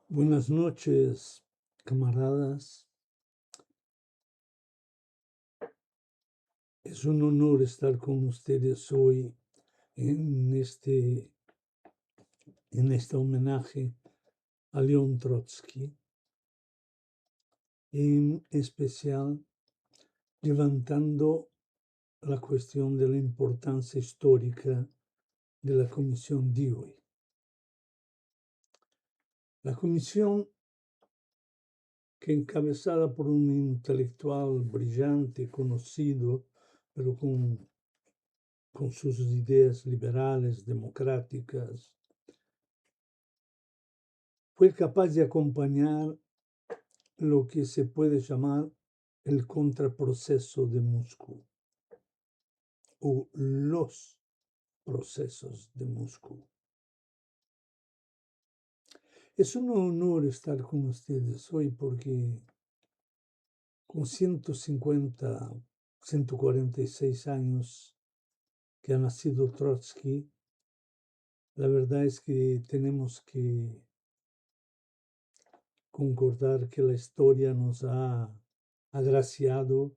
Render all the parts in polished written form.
Buenas noches, camaradas. Es un honor estar con ustedes hoy en este homenaje a León Trotsky, en especial levantando la cuestión de la importancia histórica de la Comisión Dewey. La comisión, que encabezada por un intelectual brillante, conocido, pero con sus ideas liberales, democráticas, fue capaz de acompañar lo que se puede llamar el contraproceso de Moscú o los procesos de Moscú. Es un honor estar con ustedes hoy porque con 146 años que ha nacido Trotsky, la verdad es que tenemos que concordar que la historia nos ha agraciado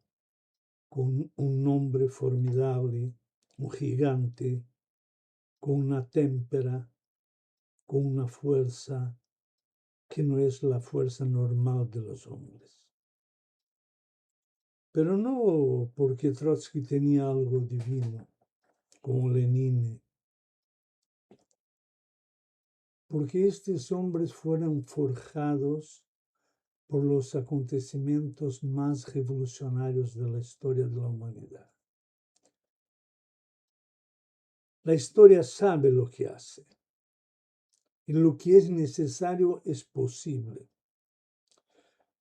con un nombre formidable, un gigante, con una témpera, con una fuerza que no es la fuerza normal de los hombres. Pero no porque Trotsky tenía algo divino, como Lenin, porque estos hombres fueron forjados por los acontecimientos más revolucionarios de la historia de la humanidad. La historia sabe lo que hace y lo que es necesario es posible.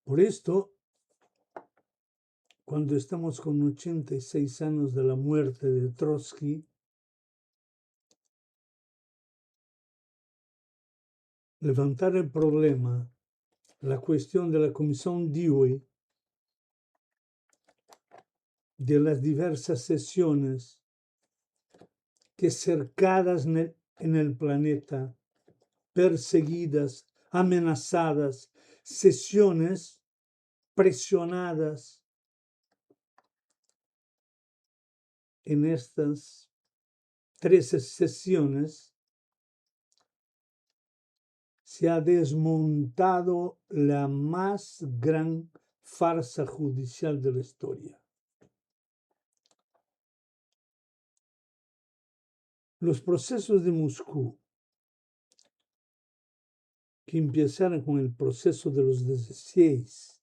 Por esto, cuando estamos con 86 años de la muerte de Trotsky, levantar el problema, la cuestión de la Comisión Dewey, de las diversas sesiones que cercadas en el planeta, perseguidas, amenazadas, sesiones presionadas en estas 13 sesiones, se ha desmontado la más gran farsa judicial de la historia. Los procesos de Moscú, que empezaron con el proceso de los 16,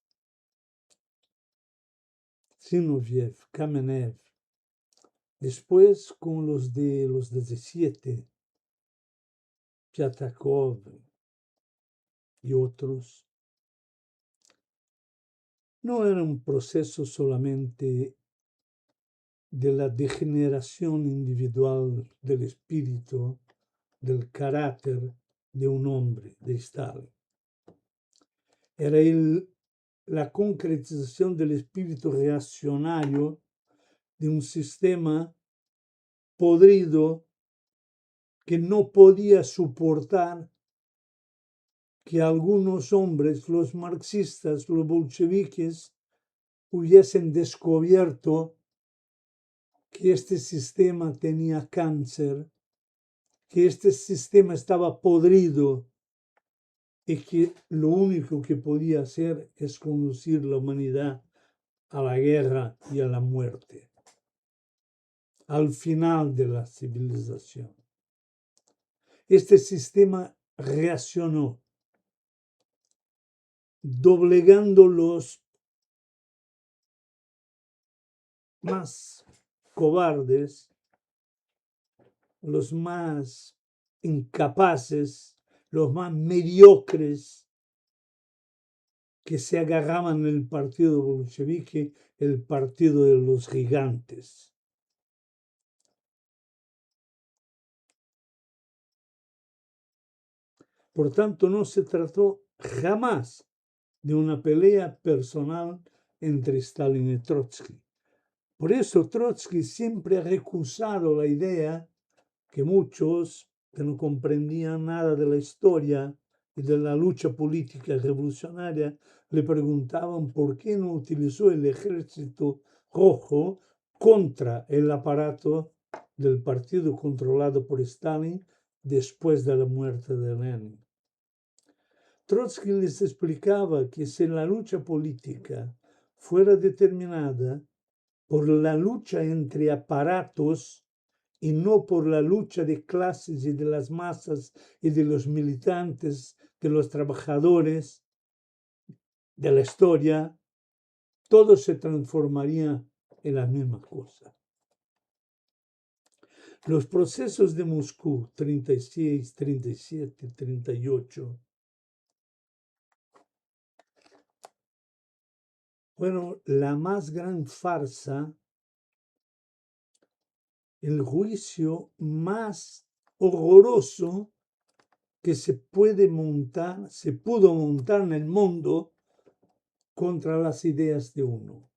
Zinoviev, Kamenev, después con los de los 17, Pyatakov y otros, no era un proceso solamente de la degeneración individual del espíritu, del carácter de un hombre, de Stalin. Era la concretización del espíritu reaccionario de un sistema podrido que no podía soportar que algunos hombres, los marxistas, los bolcheviques, hubiesen descubierto que este sistema tenía cáncer, que este sistema estaba podrido y que lo único que podía hacer es conducir la humanidad a la guerra y a la muerte, al final de la civilización. Este sistema reaccionó, doblegando los más cobardes, los más incapaces, los más mediocres que se agarraban en el partido bolchevique, el partido de los gigantes. Por tanto, no se trató jamás de una pelea personal entre Stalin y Trotsky. Por eso Trotsky siempre ha recusado la idea que muchos que no comprendían nada de la historia y de la lucha política revolucionaria le preguntaban por qué no utilizó el ejército rojo contra el aparato del partido controlado por Stalin después de la muerte de Lenin. Trotsky les explicaba que si la lucha política fuera determinada por la lucha entre aparatos y no por la lucha de clases y de las masas y de los militantes, de los trabajadores, de la historia, todo se transformaría en la misma cosa. Los procesos de Moscú 36, 37, 38 fueron la más gran farsa, el juicio más horroroso que se pudo montar en el mundo contra las ideas de uno.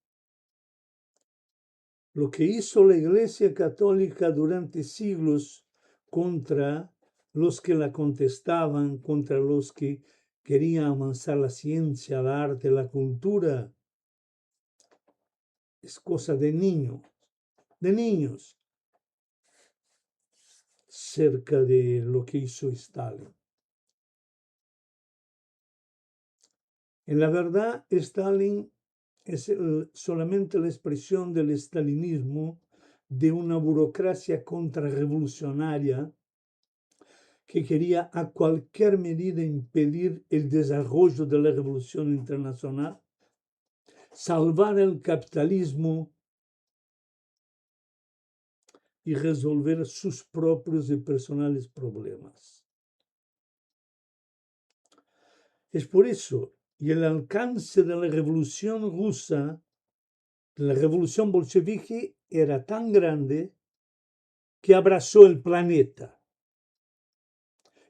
Lo que hizo la Iglesia Católica durante siglos contra los que la contestaban, contra los que querían avanzar la ciencia, el arte, la cultura, es cosa de niños, cerca de lo que hizo Stalin. En la verdad, Stalin es solamente la expresión del estalinismo, de una burocracia contrarrevolucionaria que quería a cualquier medida impedir el desarrollo de la revolución internacional, salvar el capitalismo y resolver sus propios y personales problemas. Es por eso, y el alcance de la revolución rusa, la revolución bolchevique, era tan grande que abrazó el planeta.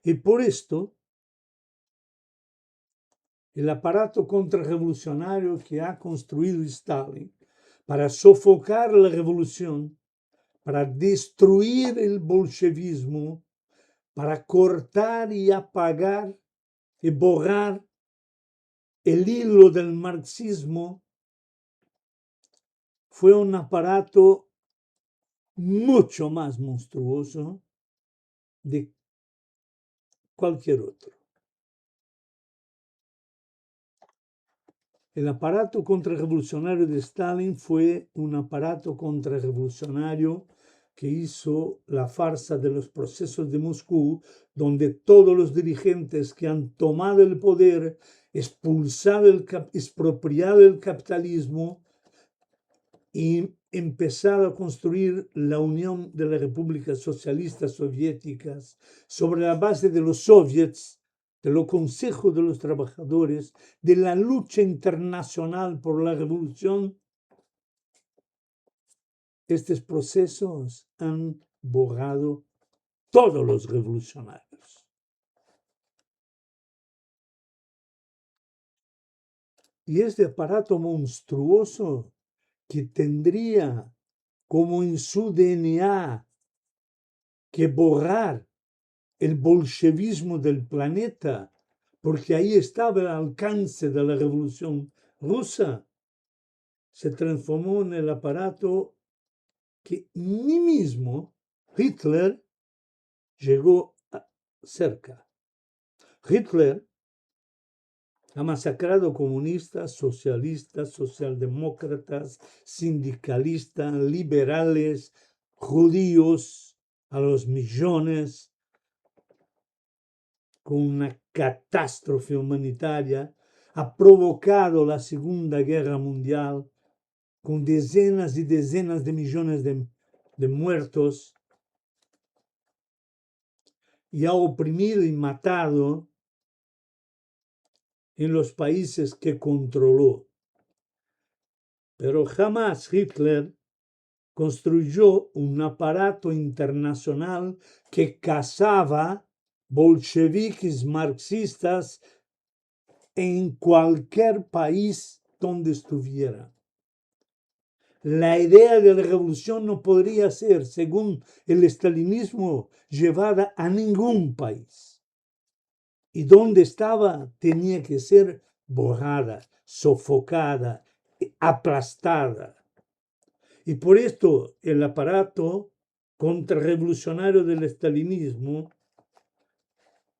Y por esto, el aparato contrarrevolucionario que ha construido Stalin para sofocar la revolución, para destruir el bolchevismo, para cortar y apagar y borrar el hilo del marxismo, fue un aparato mucho más monstruoso de cualquier otro. El aparato contrarrevolucionario de Stalin fue un aparato contrarrevolucionario que hizo la farsa de los procesos de Moscú, donde todos los dirigentes que han tomado el poder, expropiado el capitalismo y empezado a construir la Unión de las Repúblicas Socialistas Soviéticas sobre la base de los soviets, de los consejos de los trabajadores, de la lucha internacional por la revolución, estos procesos han borrado todos los revolucionarios. Y este aparato monstruoso que tendría como en su DNA que borrar el bolchevismo del planeta, porque ahí estaba el alcance de la revolución rusa, se transformó en el aparato que ni mismo Hitler llegó cerca. Hitler ha masacrado comunistas, socialistas, socialdemócratas, sindicalistas, liberales, judíos, a los millones, con una catástrofe humanitaria, ha provocado la Segunda Guerra Mundial con decenas y decenas de millones de muertos y ha oprimido y matado en los países que controló. Pero jamás Hitler construyó un aparato internacional que cazaba bolcheviques marxistas en cualquier país donde estuviera. La idea de la revolución no podría ser, según el estalinismo, llevada a ningún país. y donde estaba tenía que ser borrada, sofocada, aplastada. Y por esto el aparato contrarrevolucionario del estalinismo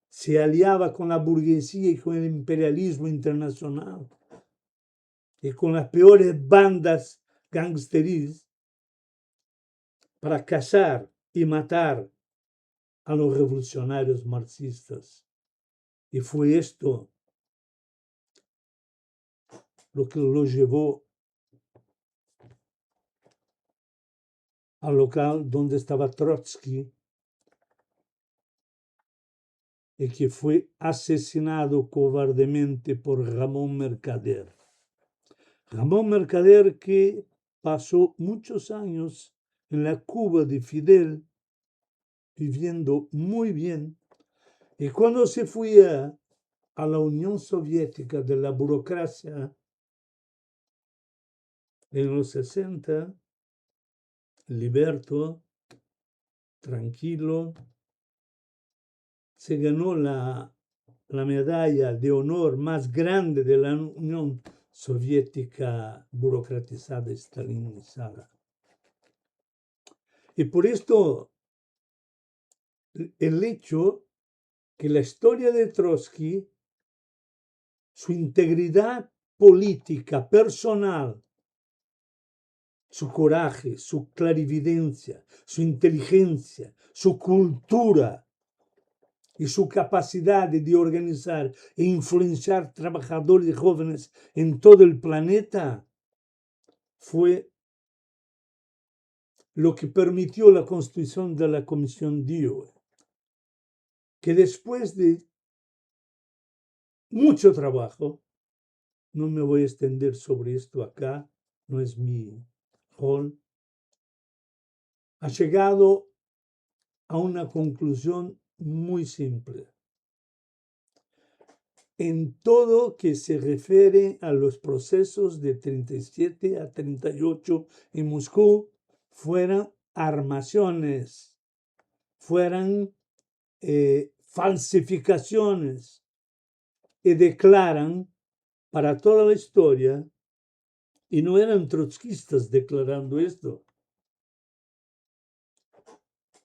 se aliaba con la burguesía y con el imperialismo internacional y con las peores bandas gangsteris para cazar y matar a los revolucionarios marxistas. Y fue esto lo que lo llevó al local donde estaba Trotsky y que fue asesinado cobardemente por Ramón Mercader. Ramón Mercader, que pasó muchos años en la Cuba de Fidel, viviendo muy bien, y cuando se fue a la Unión Soviética de la burocracia en los 60, liberto, tranquilo, se ganó la medalla de honor más grande de la Unión Soviética burocratizada, estalinizada. Y por esto, el hecho que la historia de Trotsky, su integridad política, personal, su coraje, su clarividencia, su inteligencia, su cultura y su capacidad de organizar e influenciar trabajadores jóvenes en todo el planeta fue lo que permitió la constitución de la Comisión Dewey, que después de mucho trabajo, no me voy a extender sobre esto acá, no es mi rol, ha llegado a una conclusión muy simple. En todo que se refiere a los procesos de 37 a 38 en Moscú, fueran armaciones, fueran falsificaciones, y declaran para toda la historia, y no eran trotskistas declarando esto,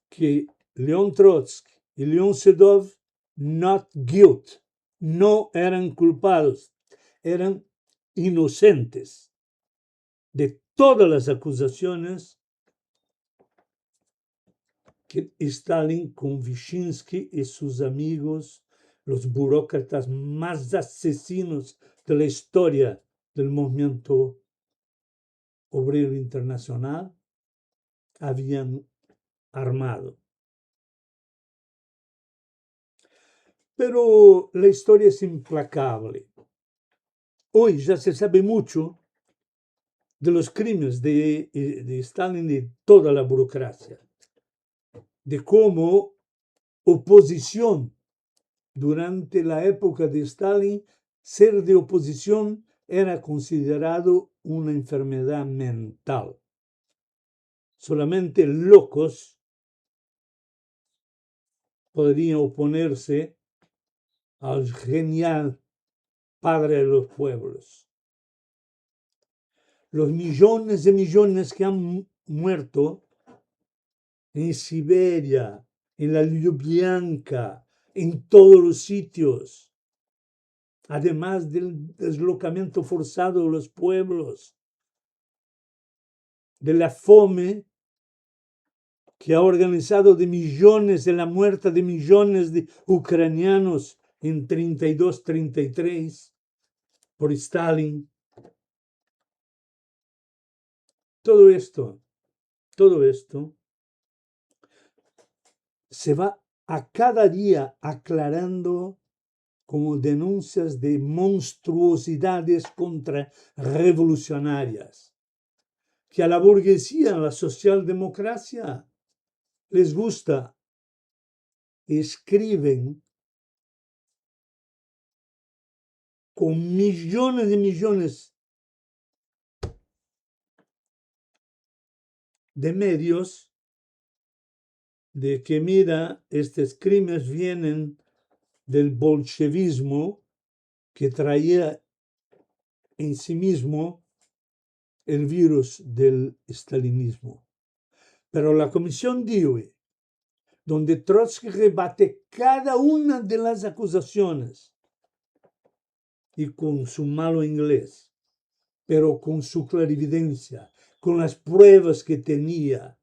que León Trotsky y León Sedov not guilt, no eran culpados, eran inocentes de todas las acusaciones que Stalin con Vyshinsky y sus amigos, los burócratas más asesinos de la historia del movimiento obrero internacional, habían armado. Pero la historia es implacable. Hoy ya se sabe mucho de los crímenes de Stalin y de toda la burocracia, de cómo oposición durante la época de Stalin, ser de oposición era considerado una enfermedad mental. Solamente locos podrían oponerse al genial padre de los pueblos. Los millones de millones que han muerto en Siberia, en la Lubyanka, en todos los sitios, además del deslocamiento forzado de los pueblos, de la fome que ha organizado de millones, de la muerte de millones de ucranianos en 32-33 por Stalin. Todo esto se va a cada día aclarando como denuncias de monstruosidades contrarrevolucionarias, que a la burguesía, a la socialdemocracia, les gusta, escriben con millones de millones de medios de que, mira, estos crímenes vienen del bolchevismo que traía en sí mismo el virus del stalinismo. Pero la Comisión Dewey, donde Trotsky rebate cada una de las acusaciones y con su malo inglés, pero con su clarividencia, con las pruebas que tenía,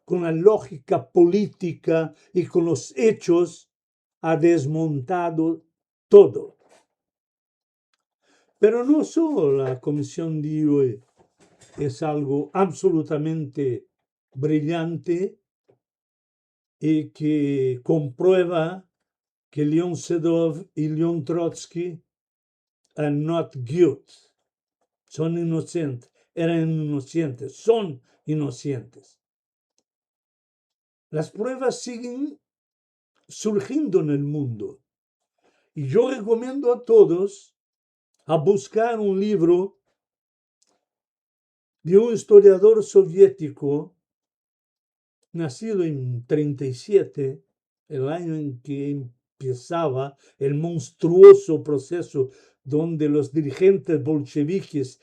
con la lógica política y con los hechos, ha desmontado todo. Pero no solo la Comisión Dewey es algo absolutamente brillante y que comprueba que Leon Sedov y Leon Trotsky are not guilty. Son inocentes, eran inocentes, son inocentes. Las pruebas siguen surgiendo en el mundo. Y yo recomiendo a todos a buscar un libro de un historiador soviético nacido en 37, el año en que empezaba el monstruoso proceso donde los dirigentes bolcheviques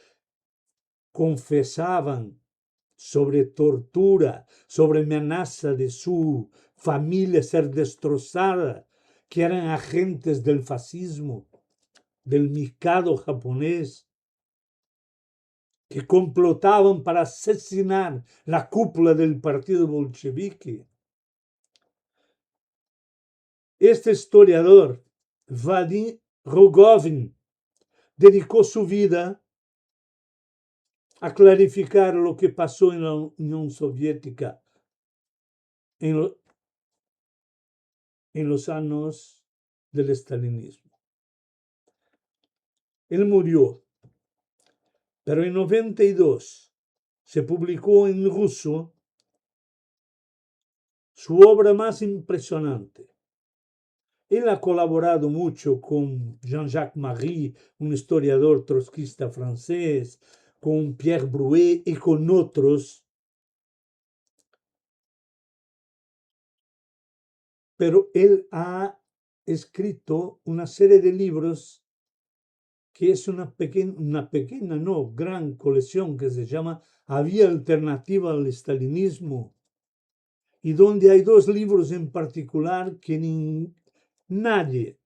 confesaban sobre tortura, sobre amenaza de su familia ser destrozada, que eran agentes del fascismo, del Mikado japonés, que complotaban para asesinar la cúpula del partido bolchevique. Este historiador, Vadim Rogovin, dedicó su vida a clarificar lo que pasó en la Unión Soviética en los años del estalinismo. Él murió, pero en 92 se publicó en ruso su obra más impresionante. Él ha colaborado mucho con Jean-Jacques Marie, un historiador trotskista francés, con Pierre Brouet y con otros. Pero él ha escrito una serie de libros que es una pequeña, no, gran colección que se llama Había alternativa al estalinismo, y donde hay dos libros en particular que nadie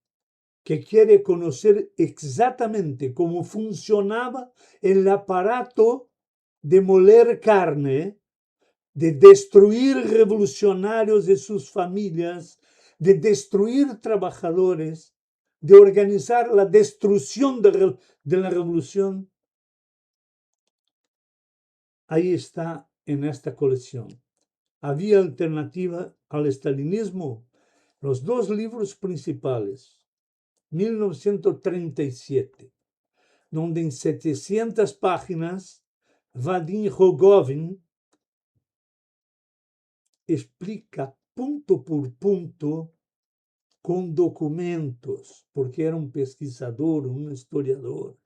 que quiere conocer exactamente cómo funcionaba el aparato de moler carne, de destruir revolucionarios y sus familias, de destruir trabajadores, de organizar la destrucción de la revolución. Ahí está en esta colección. Había alternativa al estalinismo. Los dos libros principales, 1937, donde en 700 páginas Vadim Rogovin explica punto por punto con documentos, porque era un pesquisador, un historiador,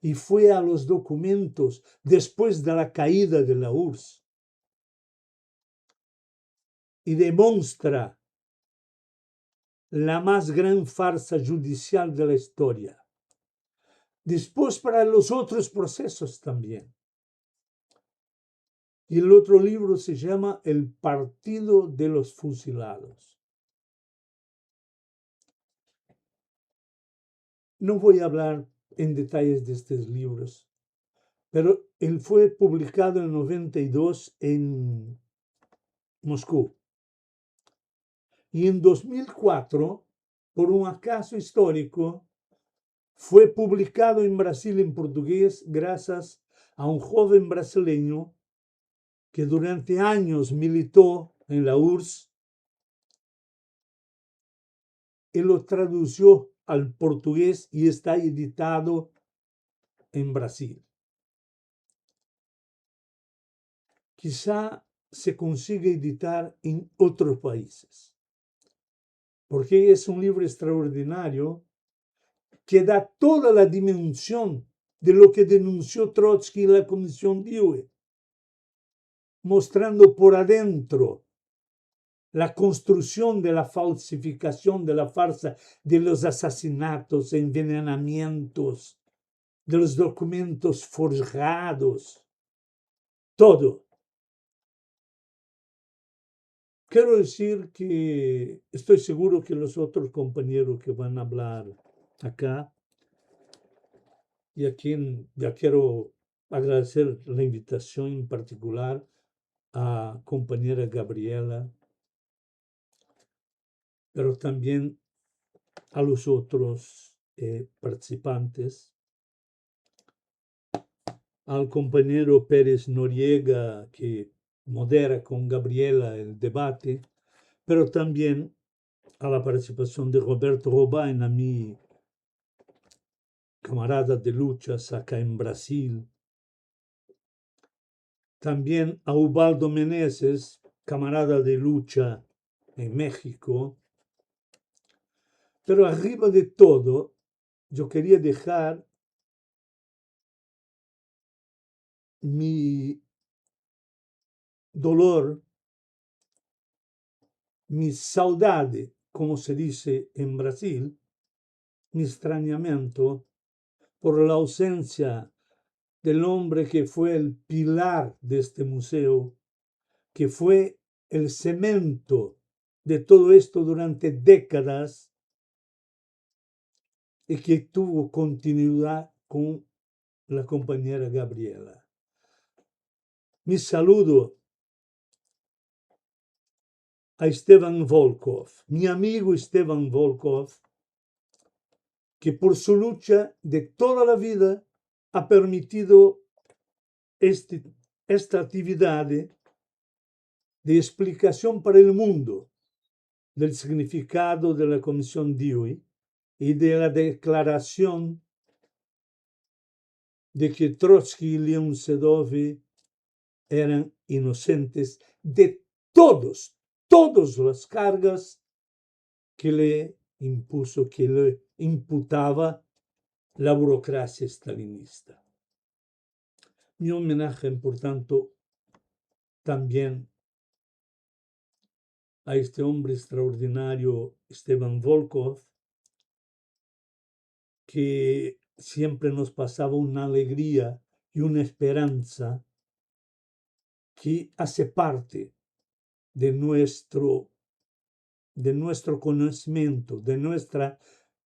y fue a los documentos después de la caída de la URSS y demuestra la más gran farsa judicial de la historia. Después para los otros procesos también. Y el otro libro se llama El Partido de los Fusilados. No voy a hablar en detalles de estos libros, pero él fue publicado en 92 en Moscú. Y en 2004, por un acaso histórico, fue publicado en Brasil en portugués gracias a un joven brasileño que durante años militó en la URSS y lo tradució al portugués y está editado en Brasil. Quizá se consiga editar en otros países, porque es un libro extraordinario que da toda la dimensión de lo que denunció Trotsky en la Comisión Dewey, mostrando por adentro la construcción de la falsificación, de la farsa, de los asesinatos, envenenamientos, de los documentos forjados, todo. Quiero decir que estoy seguro que los otros compañeros que van a hablar acá, y a quien ya quiero agradecer la invitación en particular a compañera Gabriela, pero también a los otros participantes, al compañero Pérez Noriega que modera con Gabriela el debate, pero también a la participación de Roberto Robain, a mi camarada de luchas acá en Brasil, también a Ubaldo Meneses, camarada de lucha en México. Pero arriba de todo, yo quería dejar mi dolor, mi saudade, como se dice en Brasil, mi extrañamiento por la ausencia del hombre que fue el pilar de este museo, que fue el cemento de todo esto durante décadas y que tuvo continuidad con la compañera Gabriela. Mi saludo a Esteban Volkov, mi amigo Esteban Volkov, que por su lucha de toda la vida ha permitido esta actividad de explicación para el mundo del significado de la Comisión Dewey y de la declaración de que Trotsky y León Sedovy eran inocentes de todas las cargas que le impuso, que le imputaba la burocracia stalinista. Mi homenaje, por tanto, también a este hombre extraordinario, Esteban Volkov, que siempre nos pasaba una alegría y una esperanza que hace parte de nuestro conocimiento, de nuestra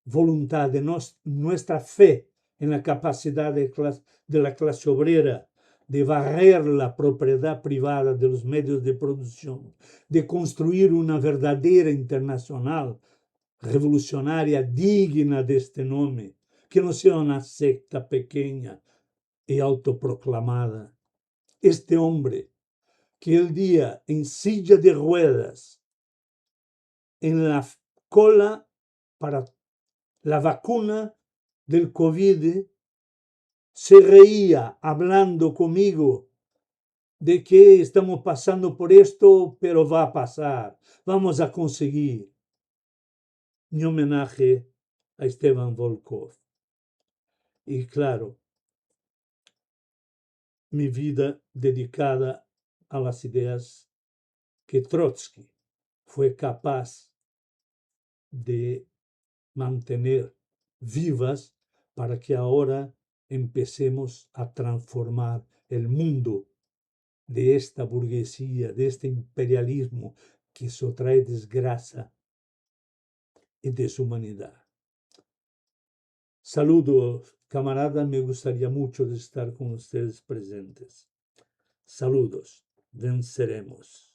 voluntad, de nuestra fe en la capacidad de la clase obrera de barrer la propiedad privada de los medios de producción, de construir una verdadera internacional revolucionaria digna de este nombre, que no sea una secta pequeña y autoproclamada. Este hombre que el día en silla de ruedas, en la cola para la vacuna del COVID, se reía hablando conmigo de que estamos pasando por esto, pero va a pasar, vamos a conseguir. Mi homenaje a Esteban Volkov. Y claro, mi vida dedicada a las ideas que Trotsky fue capaz de mantener vivas para que ahora empecemos a transformar el mundo de esta burguesía, de este imperialismo que eso trae desgracia y deshumanidad. Saludos, camaradas, me gustaría mucho de estar con ustedes presentes. Saludos, venceremos.